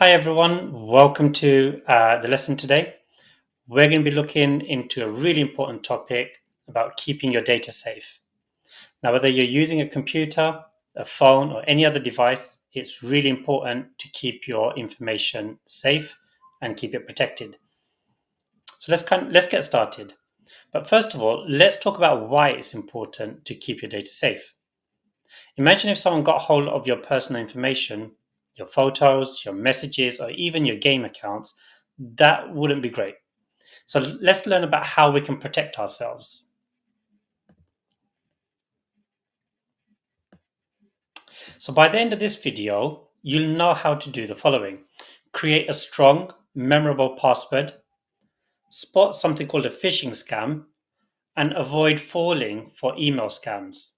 Hi everyone, welcome to the lesson today. We're going to be looking into a really important topic about keeping your data safe. Now, whether you're using a computer, a phone, or any other device, it's really important to keep your information safe and keep it protected. So let's get started. But first of all, let's talk about why it's important to keep your data safe. Imagine if someone got hold of your personal information, your photos, your messages, or even your game accounts. That wouldn't be great. So let's learn about how we can protect ourselves. So by the end of this video, you'll know how to do the following. Create a strong, memorable password, spot something called a phishing scam, and avoid falling for email scams.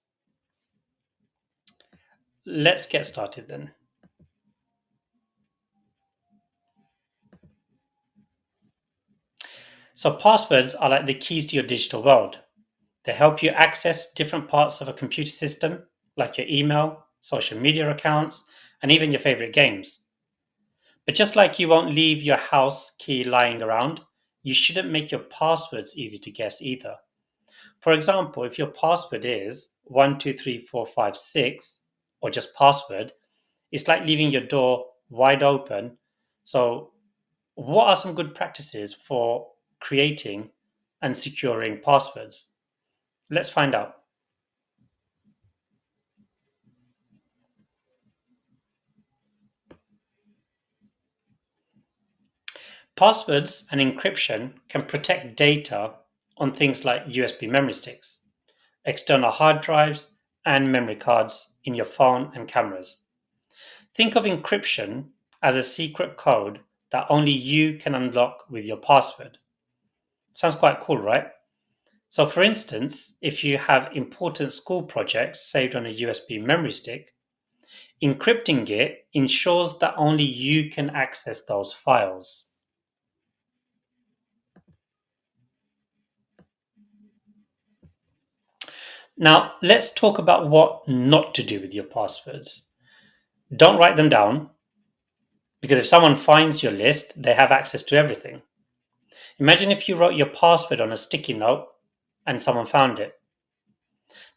Let's get started then. So passwords are like the keys to your digital world. They help you access different parts of a computer system, like your email, social media accounts, and even your favorite games. But just like you won't leave your house key lying around, you shouldn't make your passwords easy to guess either. For example, if your password is 123456 or just password, it's like leaving your door wide open. So, what are some good practices for creating and securing passwords? Let's find out. Passwords and encryption can protect data on things like USB memory sticks, external hard drives, and memory cards in your phone and cameras. Think of encryption as a secret code that only you can unlock with your password. Sounds quite cool, right? So, for instance, if you have important school projects saved on a USB memory stick, encrypting it ensures that only you can access those files. Now, let's talk about what not to do with your passwords. Don't write them down because if someone finds your list, they have access to everything. Imagine if you wrote your password on a sticky note and someone found it.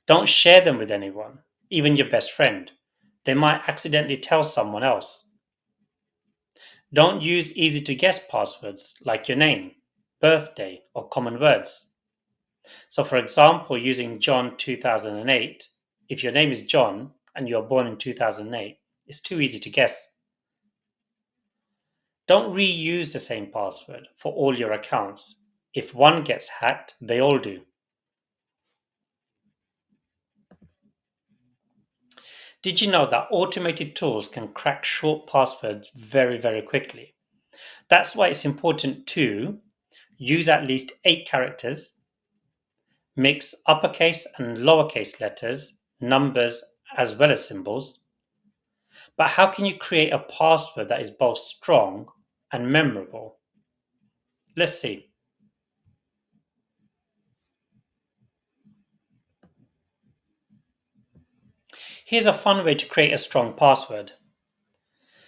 Don't share them with anyone, even your best friend. They might accidentally tell someone else. Don't use easy to guess passwords like your name, birthday, or common words. So, for example, using John 2008, if your name is John and you are born in 2008, it's too easy to guess. Don't reuse the same password for all your accounts. If one gets hacked, they all do. Did you know that automated tools can crack short passwords very, very quickly? That's why it's important to use at least 8 characters, mix uppercase and lowercase letters, numbers, as well as symbols. But how can you create a password that is both strong and memorable? Let's see. Here's a fun way to create a strong password.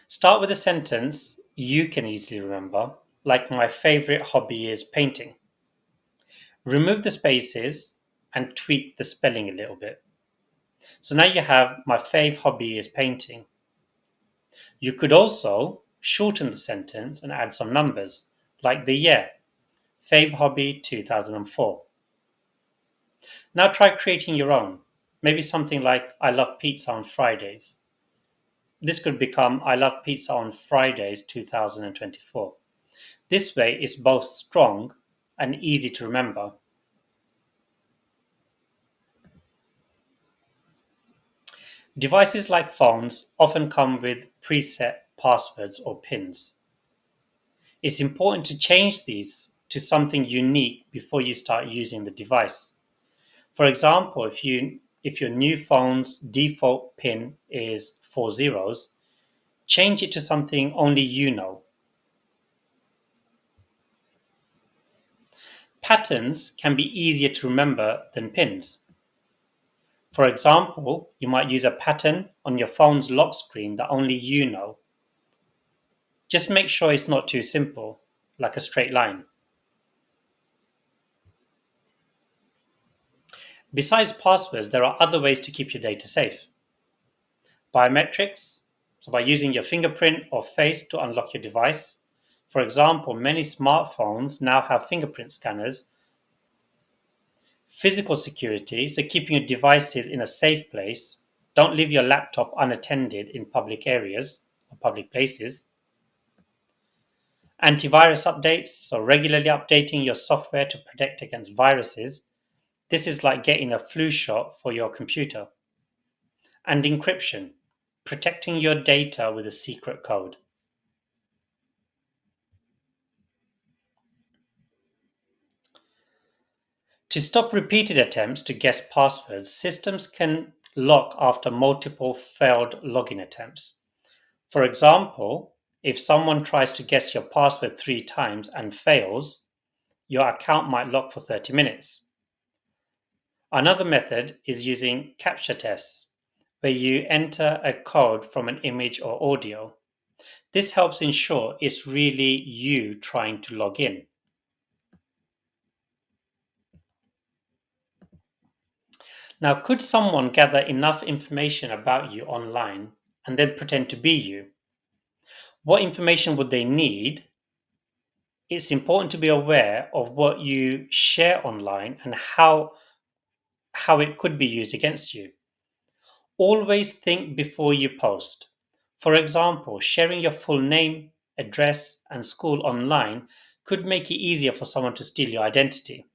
Start with a sentence you can easily remember, like my favorite hobby is painting. Remove the spaces and tweak the spelling a little bit. So now you have my fave hobby is painting. You could also shorten the sentence and add some numbers, like the year, fave hobby 2004. Now try creating your own. Maybe something like I love pizza on Fridays. This could become I love pizza on Fridays 2024. This way it's both strong and easy to remember. Devices like phones often come with preset passwords or pins. It's important to change these to something unique before you start using the device. For example, if your new phone's default pin is 4 zeros, change it to something only you know. Patterns can be easier to remember than pins. For example, you might use a pattern on your phone's lock screen that only you know. Just make sure it's not too simple, like a straight line. Besides passwords, there are other ways to keep your data safe. Biometrics, so by using your fingerprint or face to unlock your device. For example, many smartphones now have fingerprint scanners. Physical security, so keeping your devices in a safe place. Don't leave your laptop unattended in public areas or public places. Antivirus updates, so regularly updating your software to protect against viruses. This is like getting a flu shot for your computer. And encryption, protecting your data with a secret code. To stop repeated attempts to guess passwords, systems can lock after multiple failed login attempts. For example, if someone tries to guess your password 3 times and fails, your account might lock for 30 minutes. Another method is using captcha tests, where you enter a code from an image or audio. This helps ensure it's really you trying to log in. Now, could someone gather enough information about you online and then pretend to be you? What information would they need? It's important to be aware of what you share online and how it could be used against you. Always think before you post. For example, sharing your full name, address, and school online could make it easier for someone to steal your identity.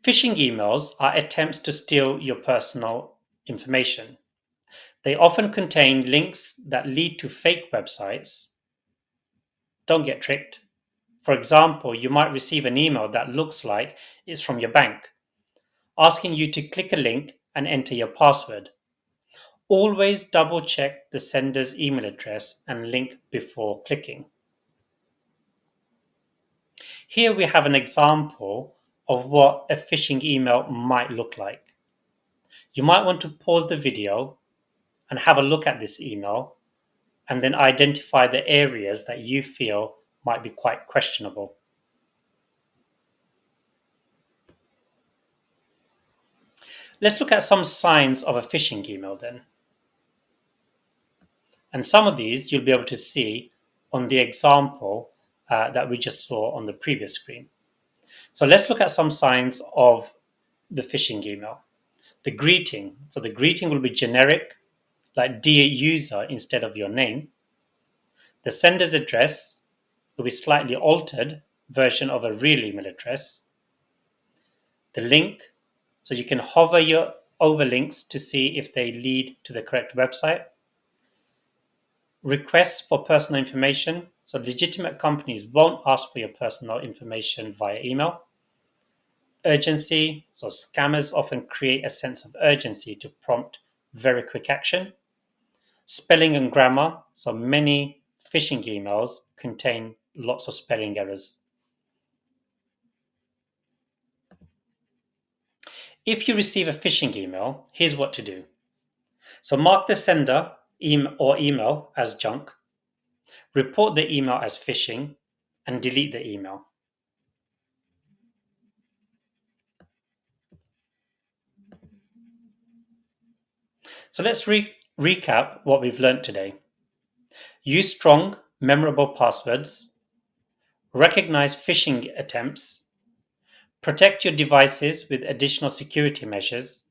Phishing emails are attempts to steal your personal information. They often contain links that lead to fake websites. Don't get tricked. For example, you might receive an email that looks like it's from your bank, asking you to click a link and enter your password. Always double check the sender's email address and link before clicking. Here we have an example of what a phishing email might look like. You might want to pause the video and have a look at this email and then identify the areas that you feel might be quite questionable. Let's look at some signs of a phishing email then. And some of these you'll be able to see on the example that we just saw on the previous screen. So let's look at some signs of the phishing email. The greeting. So the greeting will be generic, like dear user instead of your name. The sender's address will be slightly altered version of a real email address. The link, so you can hover over links to see if they lead to the correct website. Requests for personal information, so legitimate companies won't ask for your personal information via email. Urgency, so scammers often create a sense of urgency to prompt very quick action. Spelling and grammar, so many phishing emails contain lots of spelling errors. If you receive a phishing email, here's what to do. So mark the sender or email as junk, report the email as phishing, and delete the email. So let's recap what we've learned today. Use strong, memorable passwords, recognize phishing attempts, protect your devices with additional security measures,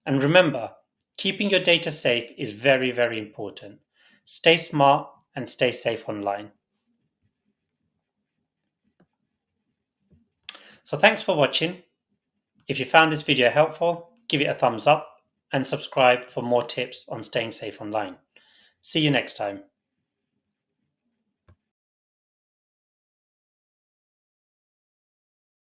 and remember, keeping your data safe is very, very important. Stay smart and stay safe online. So thanks for watching. If you found this video helpful, give it a thumbs up and subscribe for more tips on staying safe online. See you next time.